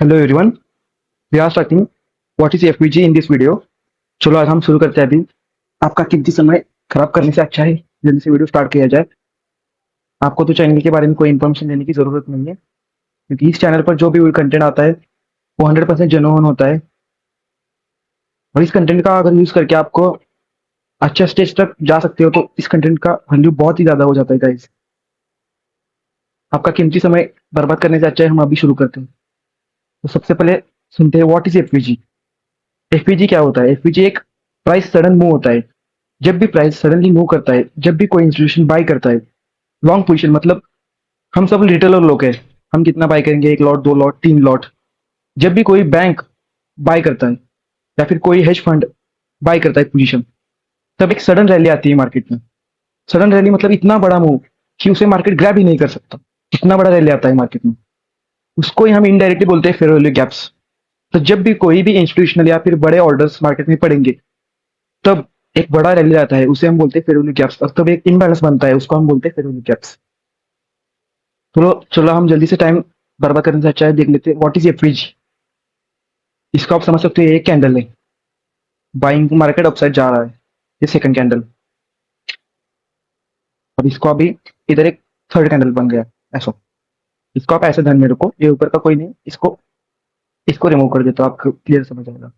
Hello everyone, we are starting what is FPG in this video. चलो आज हम शुरू करते हैं। अभी आपका कीमती समय खराब करने से अच्छा है जल्दी से वीडियो स्टार्ट किया जाए। आपको तो चैनल के बारे में कोई इन्फॉर्मेशन देने की जरूरत नहीं है, क्योंकि इस चैनल पर जो भी कंटेंट आता है वो 100% जेन्युइन होता है। और इस कंटेंट का अगर यूज करके आपको अच्छा स्टेज तक जा सकते हो तो इस कंटेंट का वैल्यू बहुत ही ज्यादा हो जाता है गाइस। आपका कीमती समय बर्बाद करने से अच्छा है हम अभी शुरू करते हैं। तो सबसे पहले सुनते हैं व्हाट इज एफपीजी। एफपीजी क्या होता है? एफपीजी एक प्राइस सडन मूव होता है। जब भी प्राइस सडनली मूव करता है, जब भी कोई इंस्टीट्यूशन बाय करता है, लॉन्ग पोजीशन मतलब हम सब रिटेलर लोग हैं, हम कितना बाय करेंगे? एक लॉट, दो लॉट, तीन लॉट। जब भी कोई बैंक बाय करता है या फिर कोई हेज फंड बाय करता है पोजीशन, तब एक सडन रैली आती है मार्केट में। सडन रैली मतलब इतना बड़ा मूव कि उसे मार्केट ग्रैब ही नहीं कर सकता। इतना बड़ा रैली आता है मार्केट में, उसको ही हम इनडायरेक्टली बोलते हैं फेयर वैल्यू गैप्स। तो जब भी कोई भी इंस्टीट्यूशनल या फिर बड़े ऑर्डर्स मार्केट में पड़ेंगे, तब एक बड़ा रैली आता है, उसे हम बोलते हैं फेयर वैल्यू गैप्स। और तब एक इनबैलेंस बनता है, उसको हम बोलते हैं फेयर वैल्यू गैप्स। चलो चलो हम जल्दी से टाइम बर्बाद करने से अच्छा है देख लेते हैं व्हाट इज एफपीजी। इसको आप समझ सकते हो, ये एक कैंडल है, बाइंग मार्केट अपसाइड जा रहा है। ये सेकंड कैंडल, और इसको अभी इधर एक थर्ड कैंडल बन गया ऐसा। इसको आप ऐसे ध्यान में रखो, ये ऊपर का कोई नहीं, इसको इसको रिमूव कर देते हो, आपको क्लियर समझ आएगा।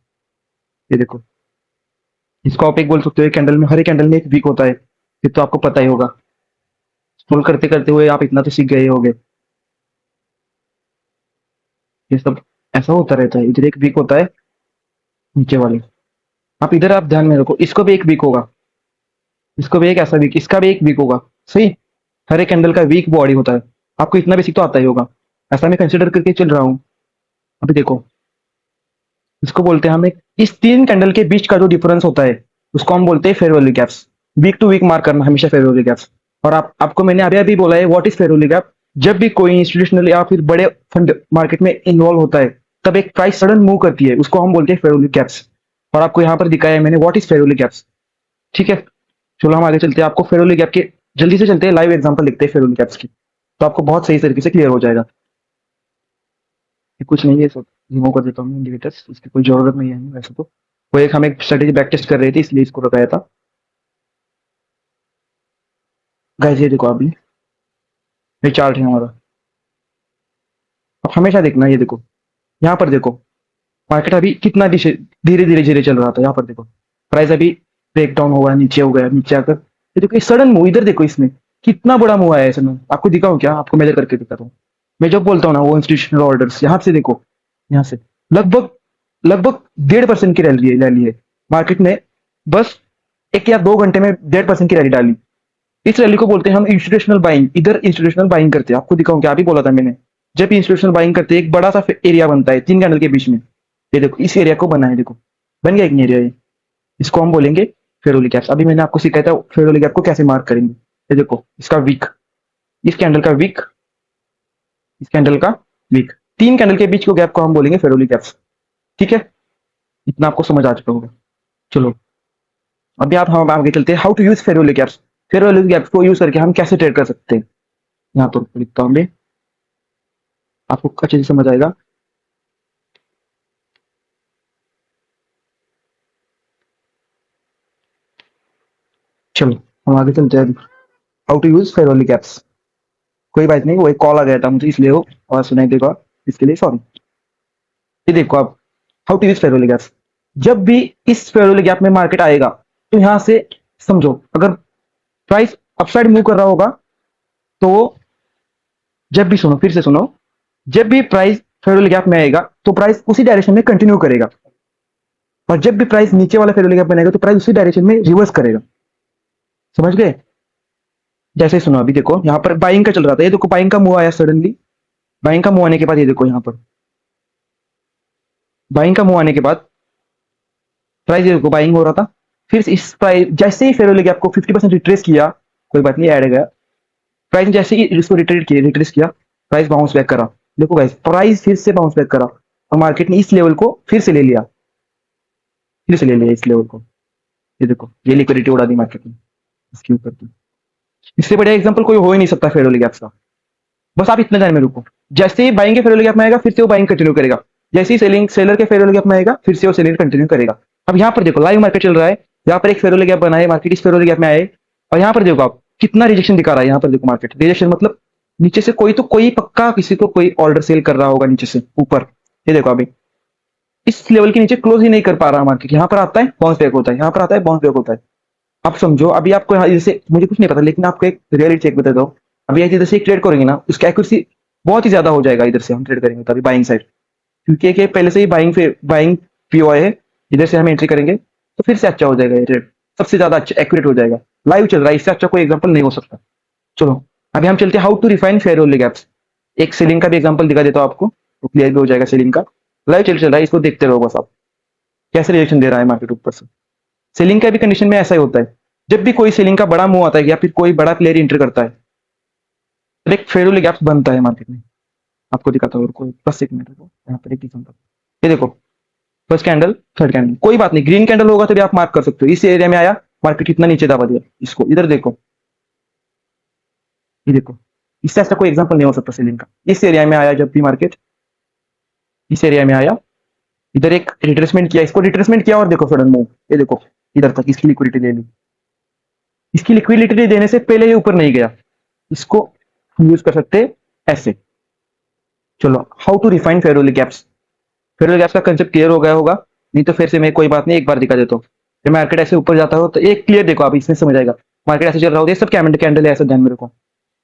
ये देखो, इसको आप एक बोल सकते हो, एक कैंडल में, हर एक कैंडल में एक वीक होता है, ये तो आपको पता ही होगा। स्क्रॉल करते करते हुए आप इतना तो सीख गए होगे। ये सब ऐसा होता रहता है, इधर एक वीक होता है नीचे वाले। आप इधर आप ध्यान में रखो, इसको भी एक वीक होगा, इसको भी एक ऐसा वीक, इसका भी एक वीक होगा। सही, हर एक कैंडल का वीक बॉडी होता है। आपको इतना बेसिक तो आता ही होगा, ऐसा मैं कंसिडर करके चल रहा हूँ। अभी देखो, इसको बोलते हैं हमें, इस तीन कैंडल के बीच का जो डिफरेंस होता है उसको हम बोलते हैं fair value gaps. Week to week mark करना हमेशा फेयर वैल्यू गैप्स। और आपको मैंने अभी अभी बोला है what is fair value gap. जब भी कोई इंस्टीट्यूशनल या फिर बड़े फंड मार्केट में इन्वॉल्व होता है, तब एक प्राइस सडन मूव करती है, उसको हम बोलते हैं फेयर वैल्यू गैप्स। और आपको यहाँ पर दिखाया है मैंने what is fair value gaps. ठीक है, चलो हम आगे चलते हैं। आपको फेयर वैल्यू गैप के जल्दी से चलते हैं, लाइव एग्जांपल लिखते हैं फेयर वैल्यू गैप्स की, तो आपको बहुत सही तरीके से क्लियर हो जाएगा। ये कुछ नहीं है, सब रिमूव कर देता हूँ इंडिकेटर्स, इसकी कोई जरूरत नहीं है वैसे तो। वो एक हम एक स्ट्रेटेजी बैक टेस्ट कर रहे थे, इसलिए इसको बताया था। गाइस ये देखो, अभी ये चार्ट है हमारा। अब हमेशा देखना, ये देखो, यहाँ पर देखो, मार्केट अभी कितना धीरे धीरे धीरे चल रहा था। यहाँ पर देखो, प्राइस अभी ब्रेक डाउन हुआ, नीचे हो गया, नीचे आकर ये देखो, ये सडन मूव, इधर देखो, इसमें कितना बड़ा मूव आया है इसमें। आपको दिखाऊं क्या? आपको मेजर करके दिखाता हूँ। मैं जब बोलता हूँ ना वो इंस्टीट्यूशनल ऑर्डर्स, यहाँ से देखो, यहाँ से लगभग लगभग 1.5% की रैली है मार्केट ने। बस 1 या 2 घंटे में 1.5% की रैली डाली। इस रैली को बोलते हैं हम इंस्टीट्यूशनल बाइंग। इधर इंस्टीट्यूशनल बाइंग करते हैं, आपको दिखाऊं क्या? अभी बोला था मैंने, जब इंस्टीट्यूशनल बाइंग करते हैं एक बड़ा सा एरिया बनता है तीन कैंडल के बीच में। ये देखो, इस एरिया को बना है, देखो बन गया एक एरिया ये। इसको हम बोलेंगे फेरोली गैप्स। अभी मैंने आपको सिखाया था फेरोली गैप को कैसे मार्क करेंगे। ये देखो, इसका वीक, इस कैंडल का वीक, इस कैंडल का वीक, तीन कैंडल के बीच को गैप को हम बोलेंगे फेरोली गैप्स। ठीक है, इतना आपको समझ आ चुका होगा। चलो अभी आप हम आगे चलते हैं, how to use Ferroli gaps. Ferroli gaps को यूज करके हम कैसे ट्रेड कर सकते हैं, यहाँ पर लिखता हूँ मैं, आपको अच्छे से समझ आएगा। चलो हम आगे चलते हैं। How to use Ferroli gaps. कोई बात नहीं, वो एक कॉल आ गया था मुझे, इसलिए वो आवाज सुनाई देगा, इसके लिए सॉरी। ये देखो आप, how to use Ferroli gaps. जब भी इस फेरोली गैप में मार्केट आएगा, तो यहां से समझो, अगर प्राइस अपसाइड मूव कर रहा होगा, तो जब भी, सुनो फिर से सुनो, जब भी प्राइस फेरोली गैप में आएगा तो प्राइस उसी डायरेक्शन में कंटिन्यू करेगा। और जब भी प्राइस नीचे वाला फेरोली गैप में आएगा तो प्राइस उसी डायरेक्शन में रिवर्स करेगा। समझ गए? जैसे सुनो, अभी देखो यहाँ पर बाइंग का चल रहा था, ये देखो बाइंग का मूव आया सडनली। बाइंग का मूव आने के बाद ये देखो, यहाँ पर बाइंग का मूव आने के बाद प्राइस देखो बाइंग हो रहा था। फिर इस प्राइस जैसे ही फेरोली गैप को 50% रिट्रेस किया, कोई बात नहीं, ऐड गया, प्राइस ने जैसे ही इसको रिट्रेस किया, प्राइस बाउंस बैक करा। देखो गाइस, प्राइस फिर से बाउंस बैक करा, और मार्केट ने इस लेवल को फिर से ले लिया, फिर से ले लिया इस लेवल को। ये देखो, ये लिक्विडिटी उड़ा दी मार्केट ने इसके ऊपर की। इससे बढ़िया एग्जांपल कोई हो ही नहीं सकता फेरोली गैप्स का। बस आप इतना टाइम में रुको, जैसे ही बाइंग के फेरोली गैप में आएगा, फिर से वो बाइंग कंटिन्यू करेगा। जैसे ही सेलिंग सेलर के फेयर वैल्यू गैप में आएगा, फिर से वो सेलिंग कंटिन्यू करेगा। अब यहाँ पर देखो लाइव मार्केट चल रहा है, यहाँ पर एक फेयर वैल्यू गैप बना है, मार्केट इस फेयर वैल्यू गैप में आए, और यहाँ पर देखो आप कितना रिजेक्शन दिखा रहा है। यहाँ पर देखो मार्केट रिजेक्शन मतलब नीचे से कोई तो कोई पक्का किसी को कोई ऑर्डर सेल कर रहा होगा नीचे से ऊपर। ये देखो अभी इस लेवल के नीचे क्लोज ही नहीं कर पा रहा मार्केट, यहाँ पर आता है बाउंस बैक होता है, यहाँ पर आता है बाउंस बैक होता है। आप समझो अभी आपको जैसे मुझे कुछ नहीं पता, लेकिन आपको एक रियलिटी चेक बता दो। अभी इधर से ट्रेड करेंगे ना, उसका एक्यूरेसी बहुत ही ज्यादा हो जाएगा। इधर से हम ट्रेड करेंगे तो अभी बाइंग साइड, क्योंकि एक ये पहले से ही बाइंग पीओआई है। इधर से हम एंट्री करेंगे तो फिर से अच्छा हो जाएगा, ये ट्रेड सबसे ज्यादा अच्छा एक्यूरेट हो जाएगा। लाइव चल रहा है, इससे अच्छा कोई एग्जांपल नहीं हो सकता। चलो अभी हम चलते हैं how to refine fair value gaps. एक सेलिंग का भी एग्जांपल दिखा देता हूँ आपको, तो क्लियर भी हो जाएगा सेलिंग का। लाइव चल रहा है, इसको देखते रहो बस आप कैसे रिएक्शन दे रहा है मार्केट ऊपर से। सेलिंग का भी कंडीशन में ऐसा ही होता है, जब भी कोई सेलिंग का बड़ा मूव आता है या फिर कोई बड़ा प्लेयर इंटर करता है तो एक फेयर वैल्यू गैप्स बनता है मार्केट में। आपको दिखाता हूँ, कोई बस एक मिनट रुको। यहाँ पर एक एग्जांपल, ये देखो फर्स्ट कैंडल थर्ड कैंडल, कोई बात नहीं, ग्रीन कैंडल होगा तो भी आप मार्क कर सकते हो। इस एरिया में आया मार्केट कितना नीचे दबा दिया इसको, इधर देखो, ये देखो, इससे ऐसा कोई एग्जांपल नहीं हो सकता सेलिंग का। इस एरिया में आया जब भी मार्केट, इस एरिया में आया, इधर एक रिट्रेसमेंट किया, इसको रिट्रेसमेंट किया और देखो सडन मूव, ये देखो इधर तक इसकी लिक्विडिटी ले ली। इसकी लिक्विडिटी देने से पहले ये ऊपर नहीं गया, इसको हम यूज कर सकते हैं ऐसे। चलो how to refine fair value gaps. Fair value gaps का कंसेप्ट क्लियर हो गया होगा, नहीं तो फिर से मैं कोई बात नहीं एक बार दिखा देता हूँ। जब मार्केट ऐसे ऊपर जाता हो तो एक क्लियर देखो, आप इसमें समझ आएगा। मार्केट ऐसे चल रहा होता है, सब कैंडल कैंडल है ऐसा, ध्यान में रखो।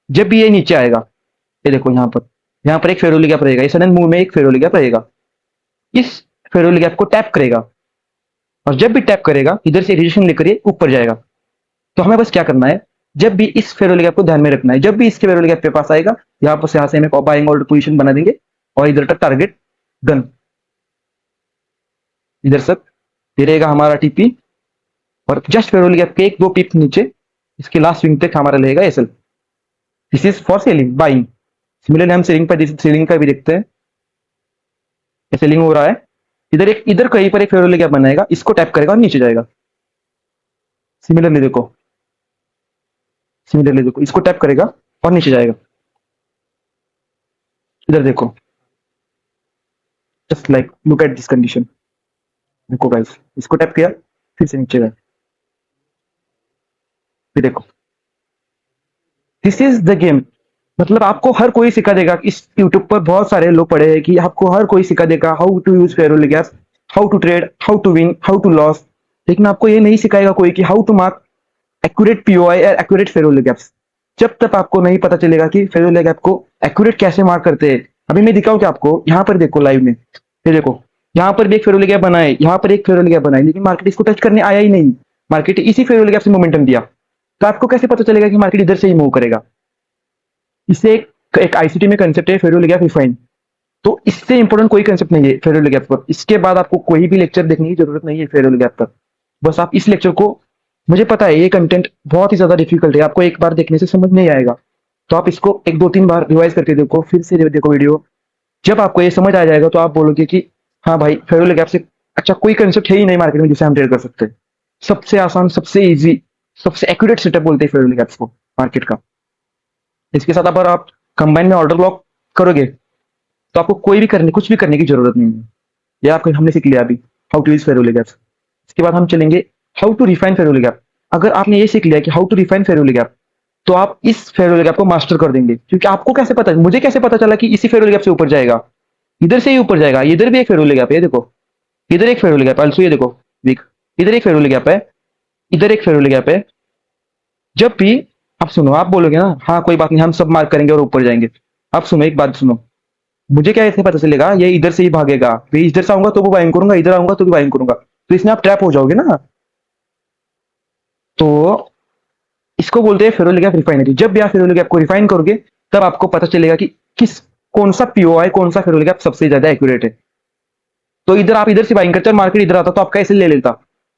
जब भी ये नीचे आएगा, ये देखो यहाँ पर एक फेयर वैल्यू गैप रहेगा, इस सडन मूव में एक फेयर वैल्यू गैप रहेगा। इस फेयर वैल्यू गैप को टैप करेगा, और जब भी टैप करेगा इधर से रिजेक्शन लेकर ये ऊपर जाएगा। तो हमें बस क्या करना है, जब भी इस फेयर वैल्यू गैप को ध्यान में रखना है, जब भी इसके फेयर वैल्यू गैप पे पास आएगा, यहाँ से हमें बाइंग होल्ड पोजीशन बना देंगे, और इधर तक टारगेट डन, इधर तक ये रहेगा हमारा टीपी, और जस्ट फेयर वैल्यू गैप के एक दो पिप नीचे इसके लास्ट स्विंग तक हमारा रहेगा SL. This is for selling buying. Similarly हम सेलिंग पर सेलिंग का भी देखते हैं, सेलिंग हो रहा है, इधर कहीं पर एक फेयर वैल्यू गैप बनाएगा, इसको टैप करेगा और नीचे जाएगा। सिमिलरली देखो, इसको टैप करेगा और नीचे जाएगा। इधर देखो, just like look at this condition. देखो गाइस, इसको टैप किया फिर से नीचे गए, फिर देखो, दिस इज द गेम। मतलब आपको हर कोई सिखा देगा, इस यूट्यूब पर बहुत सारे लोग पढ़े हैं कि आपको हर कोई सिखा देगा how to use fair value gaps, how to trade, how to win, how to loss. लेकिन आपको ये नहीं सिखाएगा कोई कि how to mark accurate POI और एक्यूरेट फेयर वैल्यू गैप्स। जब तक आपको नहीं पता चलेगा कि फेयर वैल्यू गैप को एक्यूरेट कैसे मार्क करते हैं। अभी मैं दिखाऊं क्या आपको, यहाँ पर देखो लाइव में, ये देखो यहाँ पर भी एक फेयर वैल्यू गैप बनाए, यहाँ पर एक फेयर वैल्यू गैप बनाए, लेकिन मार्केट इसको टच करने आया ही नहीं। मार्केट इसी फेयर वैल्यू गैप से मोमेंटम दिया, तो आपको कैसे पता चलेगा कि मार्केट इधर से ही मूव करेगा। इससे एक आईसीटी में कंसेप्ट है फेयर वैल्यू गैप रिफाइन। तो इससे इंपॉर्टेंट कोई कंसेप्ट नहीं है फेयर वैल्यू गैप पर। इसके बाद आपको कोई भी लेक्चर देखने की जरूरत नहीं है फेयर वैल्यू गैप पर। बस आप इस लेक्चर को, मुझे पता है ये कंटेंट बहुत ही ज्यादा डिफिकल्ट है, आपको एक बार देखने से समझ नहीं आएगा, तो आप इसको एक दो तीन बार रिवाइज करके देखो, फिर से देखो वीडियो। जब आपको ये समझ आ जाएगा तो आप बोलोगे कि हाँ भाई, फेयर वैल्यू गैप से अच्छा कोई कंसेप्ट है ही नहीं मार्केट में जिसे हम ट्रेड कर सकते हैं। सबसे आसान, सबसे इजी, सबसे एक्यूरेट सेटअप बोलते हैं फेयर वैल्यू गैप्स को मार्केट का। इसके साथ अगर आप कंबाइन में ऑर्डर लॉक करोगे तो आपको कुछ भी करने की जरूरत नहीं है। ये आपको हमने सीख लिया अभी how to use fair value gaps. इसके बाद हम चलेंगे how to refine fair value gap. अगर आपने ये सीख लिया कि how to refine fair value gap, तो आप इस फेयर वैल्यू गैप को मास्टर कर देंगे। क्योंकि आपको कैसे पता, मुझे कैसे पता चला कि इसी फेयर वैल्यू गैप से ऊपर जाएगा, इधर से ही ऊपर जाएगा। इधर भी एक फेयर वैल्यू गैप है, देखो इधर एक फेयर वैल्यू गैप है ऑल्सो, ये देखो वीक, इधर एक फेयर वैल्यू गैप है, इधर एक फेयर वैल्यू गैप है। जब भी आप सुनो, आप बोलोगे ना हाँ कोई बात नहीं हम सब मार्क करेंगे और ऊपर जाएंगे, आप सुनो एक बात सुनो, मुझे क्या ऐसे पता चलेगा ये इधर से ही भागेगा, मैं इधर से आऊंगा तो भी बाइंग करूंगा, इधर आऊंगा तो भी बाइंग करूंगा, तो इसमें आप ट्रैप हो जाओगे ना। तो इसको बोलते हैं फेयर वैल्यू गैप रिफाइनरी। जब भी आप फेयर वैल्यू गैप को रिफाइन करोगे तब आपको पता चलेगा कि कौन सा पीओआई, कौन सा फेयर वैल्यू गैप सबसे ज्यादा एक्यूरेट है। तो इधर आप इधर से बाइंग करते और मार्केट इधर आता तो आपका ऐसे ले लेता,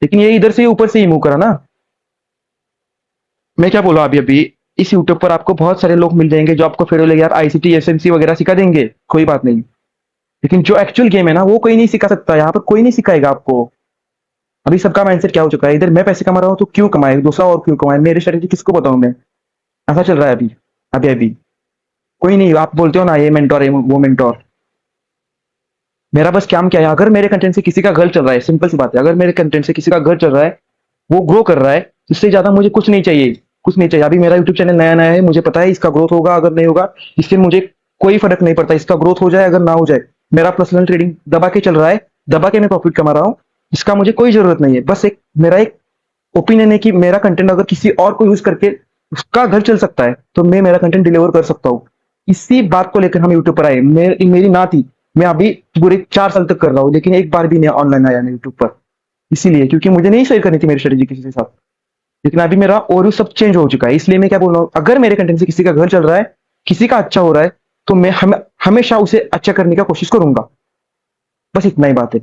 लेकिन ये इधर से ही ऊपर से ही मूव करा ना। मैं क्या बोला अभी अभी, इस यूट्यूब पर आपको बहुत सारे लोग मिल जाएंगे जो आपको fair value gap, ICT, SMC वगैरह सिखा देंगे, कोई बात नहीं। लेकिन जो एक्चुअल गेम है ना वो कोई नहीं सिखा सकता, यहाँ पर कोई नहीं सिखाएगा आपको। अभी सबका माइंडसेट क्या हो चुका है, इधर मैं पैसे कमा रहा हूँ तो क्यों कमाए, दूसरा और क्यों कमाए, मेरी स्ट्रेटेजी किसको बताऊं मैं। ऐसा चल रहा है अभी अभी अभी कोई नहीं। आप बोलते हो ना ये मेंटोर है वो मेंटोर, मेरा बस काम क्या है, अगर मेरे कंटेंट से किसी का घर चल रहा है, सिंपल सी बात है, अगर मेरे कंटेंट से किसी का घर चल रहा है, वो ग्रो कर रहा है, इससे ज्यादा मुझे कुछ नहीं चाहिए। कुछ नहीं चाहिए। अभी मेरा यूट्यूब चैनल नया नया है, मुझे पता है इसका ग्रोथ होगा अगर नहीं होगा, इससे मुझे कोई फर्क नहीं पड़ता, इसका ग्रोथ हो जाए अगर ना हो जाए। मेरा पर्सनल ट्रेडिंग दबा के चल रहा है, दबा के मैं प्रॉफिट कमा रहा हूँ, इसका मुझे कोई जरूरत नहीं है। बस एक मेरा एक ओपिनियन है कि मेरा कंटेंट अगर किसी और को यूज करके उसका घर चल सकता है, तो मैं मेरा कंटेंट डिलीवर कर सकता हूँ। इसी बात को लेकर हम यूट्यूब पर आए। मेरी ना थी, मैं अभी पूरे 4 साल तक कर रहा हूँ, लेकिन एक बार भी नहीं ऑनलाइन आया मैं यूट्यूब पर, इसीलिए क्योंकि मुझे नहीं शेयर करनी थी मेरी स्ट्रेटेजी किसी के साथ। लेकिन अभी मेरा और भी सब चेंज हो चुका है, इसलिए मैं क्या बोल रहा हूँ, अगर मेरे कंटेंट से किसी का घर चल रहा है, किसी का अच्छा हो रहा है, तो मैं हमेशा उसे अच्छा करने का कोशिश करूंगा। बस इतना ही बात है।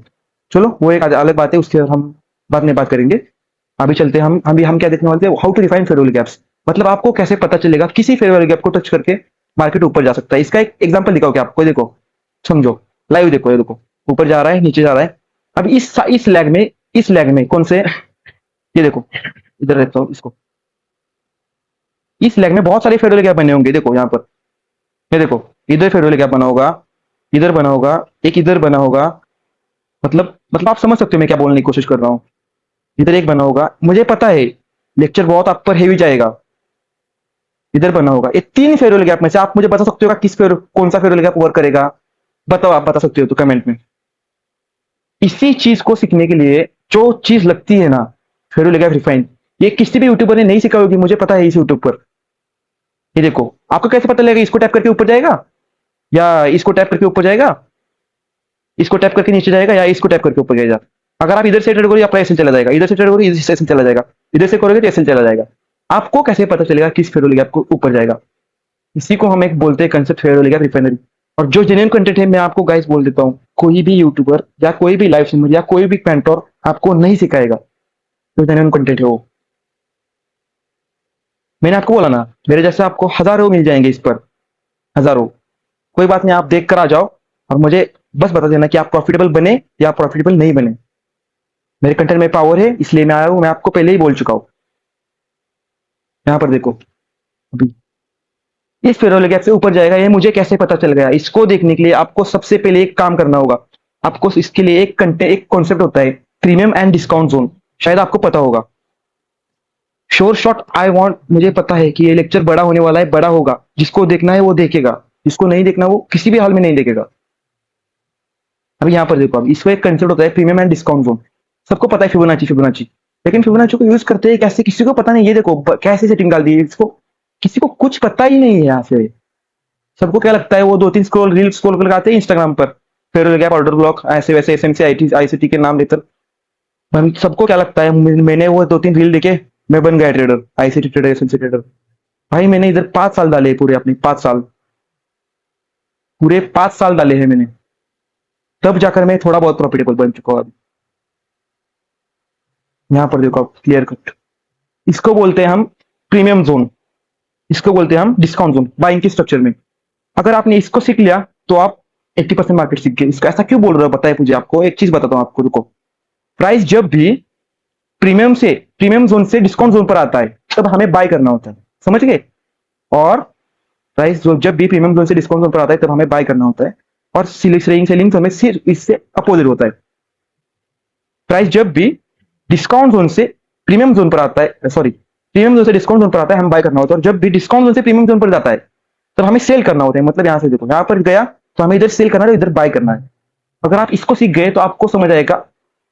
चलो वो एक अलग बात है, उसके हम बाद में बात करेंगे। अभी चलते हैं हम क्या देखने वाले थे, how to define fair value gaps. मतलब आपको कैसे पता चलेगा किसी फेयरवेल गैप को टच करके मार्केट ऊपर जा सकता है। इसका एक एग्जांपल दिखाओ क्या आपको, देखो, समझो, लाइव देखो, ये देखो, ऊपर जा रहा है, नीचे जा रहा है। अब इस लैग में कौन से, ये देखो, इधर रखता हूँ इसको, इस लैग में बहुत सारे फेयरवेल गैप बने होंगे। देखो यहाँ पर, ये देखो, इधर फेयरवेल गैप बना होगा, इधर बना होगा, एक इधर बना होगा। मतलब आप समझ सकते हो मैं क्या बोलने की कोशिश कर रहा हूँ। इधर एक बना होगा, मुझे पता है लेक्चर बहुत आप पर हेवी जाएगा। इधर बना होगा, ये 3 फेयरवेल गैप में से आप मुझे बता सकते हो कौन सा फेयरवेल गैप वर्क करेगा। बताओ, आप बता सकते हो तो कमेंट में। इसी चीज को सीखने के लिए जो चीज लगती है ना, फेयरवेल गैप रिफाइन, ये किसी भी यूट्यूबर ने नहीं सीखा होगी, मुझे पता है इस यूट्यूब पर। ये देखो, आपको कैसे पता लगेगा, इसको टैप करके ऊपर जाएगा या इसको टैप करके ऊपर जाएगा, इसको टैप करके नीचे जाएगा या इसको टैप करके ऊपर जाएगा। अगर आप इधर से ट्रेड करोगे आपका एसएल चला जाएगा, इधर से ट्रेड करोगे इधर से एसएल चला जाएगा, इधर से करोगे तो एसएल चला जाएगा। आपको कैसे पता चलेगा किस फेयरवेल गैप को ऊपर जाएगा। इसी को हम एक बोलते हैं कंसेप्ट, फेयरवेल गैप रिफाइनरी। और जो जेन्युइन कंटेंट है, मैं आपको गाइस बोल देता हूँ, कोई भी यूट्यूबर या कोई भी लाइव स्ट्रीमर या कोई भी पेंटोर आपको नहीं सिखाएगा। जो जेन्युइन कंटेंट है वो, मैंने आपको बोला ना, मेरे जैसे आपको हजारों मिल जाएंगे इस पर, हजारों। कोई बात नहीं, आप देख कर आ जाओ और मुझे बस बता देना कि आप प्रॉफिटेबल बने या प्रॉफिटेबल नहीं बने। मेरे कंटेंट में पावर है, इसलिए मैं आया हूँ, मैं आपको पहले ही बोल चुका हूँ। यहाँ पर देखो, अभी इस फेयरवेल गैप से ऊपर जाएगा, ये मुझे कैसे पता चल गया। इसको देखने के लिए आपको सबसे पहले एक काम करना होगा। आपको इसके लिए एक कॉन्सेप्ट होता है, प्रीमियम एंड डिस्काउंट जोन। शायद आपको पता होगा। श्योर शॉट आई वांट, मुझे पता है कि ये लेक्चर बड़ा होने वाला है, बड़ा होगा। जिसको देखना है वो देखेगा, जिसको नहीं देखना वो किसी भी हाल में नहीं देखेगा। अभी यहाँ पर देखो, अब इसको एक कंसेप्ट होता है प्रीमियम एंड डिस्काउंट जोन। सबको पता है फिबोनाची फिबोनाची, लेकिन फिबोनाची को यूज करते हैं कैसे किसी को पता नहीं। ये देखो कैसे सेटिंग डाल दी है इसको, किसी को कुछ पता ही नहीं है यहाँ से। सबको क्या लगता है, वो 2-3 रील स्क्रॉल लगाते हैं इंस्टाग्राम पर, फेयरवेल गैप, ऑर्डर ब्लॉक, ऐसे वैसे एसएमसी आईसीटी के नाम लेकर। हम सबको क्या लगता है, मैंने वो 2-3 रील देखे, मैं बन गया trader, ICT trader, SMC trader. भाई मैंने इधर 5 साल डाले पूरे अपने, 5 साल, पूरे 5 साल डाले हैं मैंने, तब जाकर मैं थोड़ा बहुत प्रॉफिटेबल बन चुका हूँ। यहाँ पर देखो आप, क्लियर कट। इसको बोलते हैं हम प्रीमियम जोन, इसको बोलते हैं हम डिस्काउंट जोन बाइंग के स्ट्रक्चर में। अगर आपने इसको सीख लिया तो आप 80% मार्केट सीख गए। इसका ऐसा क्यों बोल रहे हो, पता है मुझे। आपको एक चीज बताता हूँ आपको, रुको। प्राइस जब भी प्रीमियम जोन से डिस्काउंट जोन पर आता है, तब हमें बाय करना होता है, समझ गए। और प्राइस जब भी प्रीमियम जोन से डिस्काउंट जोन पर आता है, तब हमें बाय करना होता है। और सेलिंग हमें सिर्फ इससे अपोजिट होता है। प्राइस जब भी डिस्काउंट जोन से प्रीमियम जोन पर आता है, सॉरी, प्रीमियम जोन से डिस्काउंट जोन पर आता है, हम बाय करना होता है। और जब भी डिस्काउंट जोन से प्रीमियम जोन पर जाता है, तब हमें सेल करना होता है। मतलब यहाँ से देखो, यहाँ पर गया तो हमें इधर सेल करना है, इधर बाय करना है। अगर आप इसको सीख गए तो आपको समझ आएगा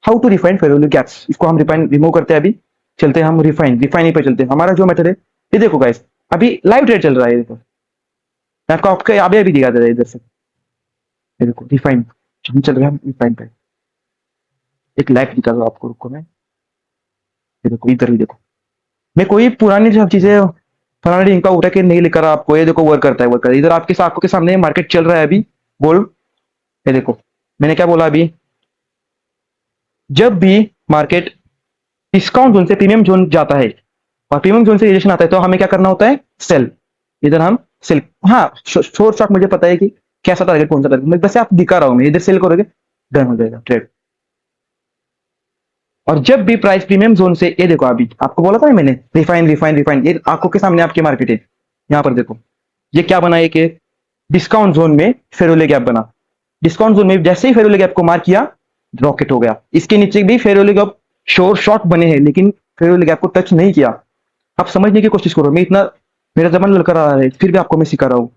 how to refine fair value gaps. इसको हम रिफाइन रिमूव करते हैं। अभी चलते हैं हम रिफाइन पे चलते हैं। हमारा जो मेथड है, ये देखो गाइस, अभी लाइव ट्रेड चल रहा है। ये देखो, मैं आपको आपके अभी दिखा दे रहा है इधर से। ये देखो रिफाइन, हम चल रहे हैं रिफाइन पे। एक लाइव दिखा दो आपको, रुको मैं। ये देखो, इधर भी देखो, मैं कोई पुरानी सब चीजें फलाना लिंक का उठा के नहीं लिख रहा आपको। ये देखो वर्क करता है, वर्क करता है। इधर आपके आंखों के सामने मार्केट चल रहा है अभी गोल्ड। ये देखो, मैंने क्या बोला अभी, जब भी मार्केट डिस्काउंट जोन से प्रीमियम जोन जाता है और प्रीमियम जोन से रिजेक्शन आता है, तो हमें क्या करना होता है, सेल। इधर हम सेल, हाँ शोर शॉट मुझे पता है कि कैसा टारगेट कौन सा टारगेट, मैं बस आप दिखा रहा हूं। मैं इधर सेल करोगे, डन हो जाएगा ट्रेड। और जब भी प्राइस प्रीमियम जोन से, ये देखो अभी आपको बोला था ना मैंने, रिफाइन, ये आंखों के सामने आपके मार्केट है। यहाँ पर देखो, ये क्या बना है कि डिस्काउंट जोन में फेयरवेल गैप बना। डिस्काउंट जोन में जैसे ही फेयर वैल्यू गैप को मार किया, रॉकेट हो गया। इसके नीचे भी फेयर वैल्यू गैप शोर शॉर्ट बने हैं, लेकिन फेयर वैल्यू गैप को टच नहीं किया। आप समझने की कोशिश करो, मैं इतना मेरा जबान लड़का रहा है, फिर भी आपको मैं सिखा रहा हूँ,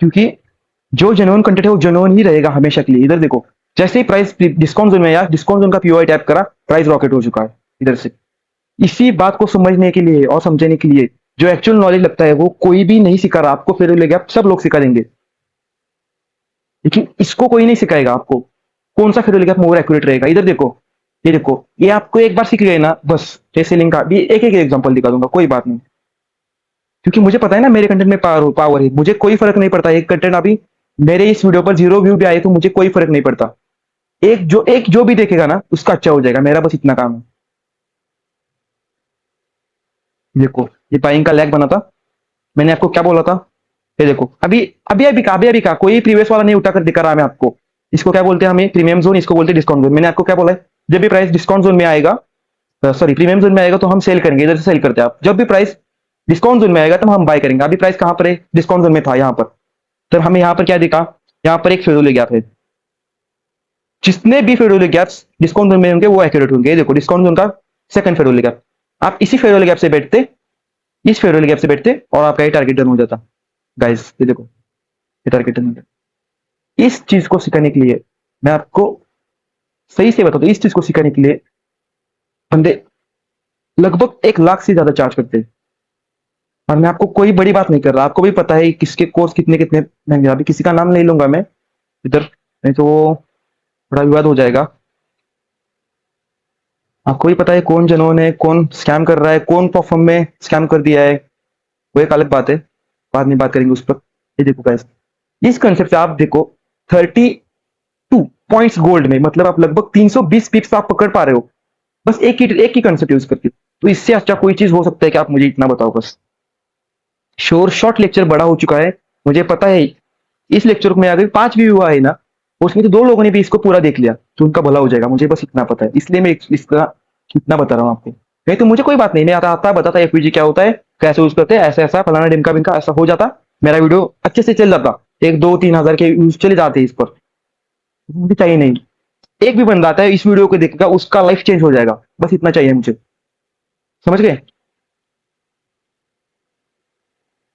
क्योंकि जो जेन्युइन कंटेंट है वो जेन्युइन ही रहेगा हमेशा के लिए। इधर देखो, जैसे ही प्राइस डिस्काउंट जोन में आया, डिस्काउंट जोन का पीओआई टैप करा, प्राइस रॉकेट हो चुका है इधर से। इसी बात को समझने के लिए और समझने के लिए जो एक्चुअल नॉलेज लगता है वो कोई भी नहीं सिखा रहा आपको, फेयर वैल्यू गैप सब लोग सिखा देंगे, लेकिन इसको कोई नहीं सिखाएगा आपको कौन सा fair value gap more accurate रहेगा। इधर देखो, ये देखो, ये आपको एक बार सीख गए ना, बस जैसे लिंक का भी एक एक एग्जांपल दिखा दूंगा, कोई बात नहीं, क्योंकि मुझे पता है ना मेरे कंटेंट में पावर है, मुझे कोई फर्क नहीं पड़ता। एक कंटेंट अभी मेरे इस वीडियो पर 0 व्यू भी आए तो मुझे कोई फर्क नहीं पड़ता। एक जो भी देखेगा ना उसका अच्छा हो जाएगा, मेरा बस इतना काम है। देखो, ये बाइंग का लैग बना था, मैंने आपको क्या बोला था, ये देखो, अभी अभी का कोई प्रीवियस वाला नहीं उठा कर दिखा रहा मैं आपको। इसको क्या बोलते हैं हमें, प्रीमियम जोन, इसको बोलते हैं डिस्काउंट जोन। मैंने आपको क्या बोला है, जब भी प्राइस डिस्काउंट जोन में आएगा, सॉरी प्रीमियम जोन में आएगा तो हम सेल करेंगे, इधर से सेल करते हैं आप। जब भी प्राइस डिस्काउंट जोन में आएगा तो हम बाय करेंगे। अभी प्राइस कहां पर है, डिस्काउंट जोन में था यहाँ पर, तो हमें यहाँ पर क्या दिखा, यहाँ पर एक फेयर वैल्यू गैप है। जितने भी fair value gaps discount zone में होंगे वो एक्यूरेट होंगे। ये देखो, डिस्काउंट जोन का सेकंड फेयर वैल्यू गैप, आप इसी फेयर वैल्यू गैप से बैठते, इस फेयर वैल्यू गैप से बैठते और आपका ये टारगेट डन हो जाता। गाइस ये देखो, ये टारगेट डन हो जाता। इस चीज को सिखाने के लिए मैं आपको सही से बता दूं, इस चीज को सिखाने के लिए बंदे लगभग 1 लाख से ज्यादा चार्ज करते हैं। और मैं आपको कोई बड़ी बात नहीं कर रहा, आपको भी पता है किसके कोर्स कितने कितने महंगे। अभी किसी का नाम नहीं लूंगा मैं इधर, नहीं तो बड़ा विवाद हो जाएगा। आपको भी पता है कौन जनोन है, कौन स्कैम कर रहा है, कौन परफॉर्म में स्कैम कर दिया है, वो एक अलग बात है, बाद में बात करेंगे उस पर। ये देखो गाइस, इस कंसेप्ट से आप देखो, 32 पॉइंट्स गोल्ड में, मतलब आप लगभग 320 पिप्स आप पकड़ पा रहे हो, बस एक ही कंसेप्ट यूज करके। तो इससे अच्छा कोई चीज हो सकता है कि आप मुझे इतना बताओ बस। शोर शॉर्ट लेक्चर बड़ा हो चुका है, मुझे पता है। इस लेक्चर में अगर 5 भी हुआ है ना, उसमें तो 2 लोगों ने भी इसको पूरा देख लिया तो उनका भला हो जाएगा, मुझे बस इतना पता है, इसलिए मैं इसका इतना बता रहा हूँ आपको। नहीं तो मुझे कोई बात नहीं, मैं आता आता बताता एफपीजी क्या होता है, कैसे यूज करते हैं, ऐसा ऐसा फलाना डिमका बिमका, ऐसा हो जाता, मेरा वीडियो अच्छे से चल जाता, 1 2 3 हज़ार के व्यूज चले जाते इस पर। मुझे चाहिए नहीं, एक भी बंदा आता है इस वीडियो को देखेगा उसका लाइफ चेंज हो जाएगा, बस इतना चाहिए मुझे। समझ गए,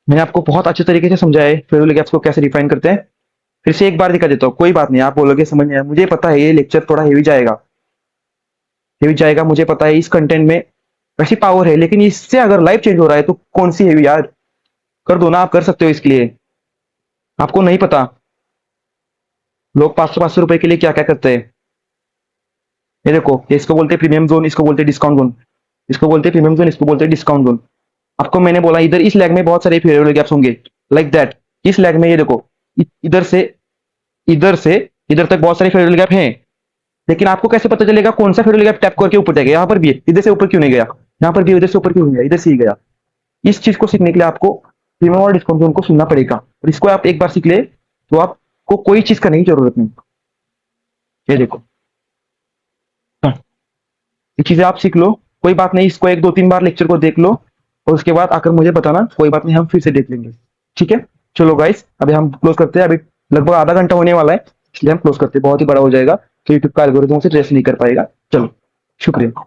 मैंने आपको बहुत अच्छे तरीके से समझाया है फेयरवेल गैप्स को कैसे डिफाइन करते हैं। फिर से एक बार दिखा देता हूँ, कोई बात नहीं, आप बोलोगे समझ नहीं आया, मुझे पता है ये लेक्चर थोड़ा हेवी जाएगा, हेवी जाएगा, मुझे पता है इस कंटेंट में वैसी पावर है, लेकिन इससे अगर लाइफ चेंज हो रहा है तो कौन सी हेवी यार, कर दो ना, आप कर सकते हो इसके लिए। आपको नहीं पता लोग 500 500 रुपए के लिए क्या क्या करते हैं। ये देखो, ये इसको बोलते हैं प्रीमियम जोन, इसको बोलते हैं डिस्काउंट जोन, इसको बोलते हैं प्रीमियम जोन, इसको बोलते हैं डिस्काउंट जोन। आपको मैंने बोला इधर इस लैग में बहुत सारे फेवरेबल गैप्स होंगे, लाइक दैट। इस लैग में ये देखो, इधर से इधर से इधर तक बहुत सारे फेवरेबल गैप हैं, लेकिन आपको कैसे पता चलेगा कौन सा फेवरेबल गैप टैप करके ऊपर जाएगा। यहाँ पर भी है, इधर से ऊपर क्यों नहीं गया, यहाँ पर भी इधर से ऊपर क्यों नहीं गया, इधर से ही गया। इस चीज को सीखने के लिए आपको प्रीमियम और डिस्काउंट जोन को सुनना पड़ेगा, और इसको आप एक बार सीख ले तो आपको कोई चीज का नहीं जरूरत नहीं। ये देखो, हाँ, ये चीजें आप सीख लो, कोई बात नहीं, इसको 1 2 3 बार लेक्चर को देख लो और उसके बाद आकर मुझे बताना, कोई बात नहीं, हम फिर से देख लेंगे। ठीक है, चलो गाइस, अभी हम क्लोज करते हैं, अभी लगभग आधा घंटा होने वाला है, इसलिए हम क्लोज करते हैं, बहुत ही बड़ा हो जाएगा तो यूट्यूब का एल्गोरिथम से ट्रेस नहीं कर पाएगा। चलो, शुक्रिया।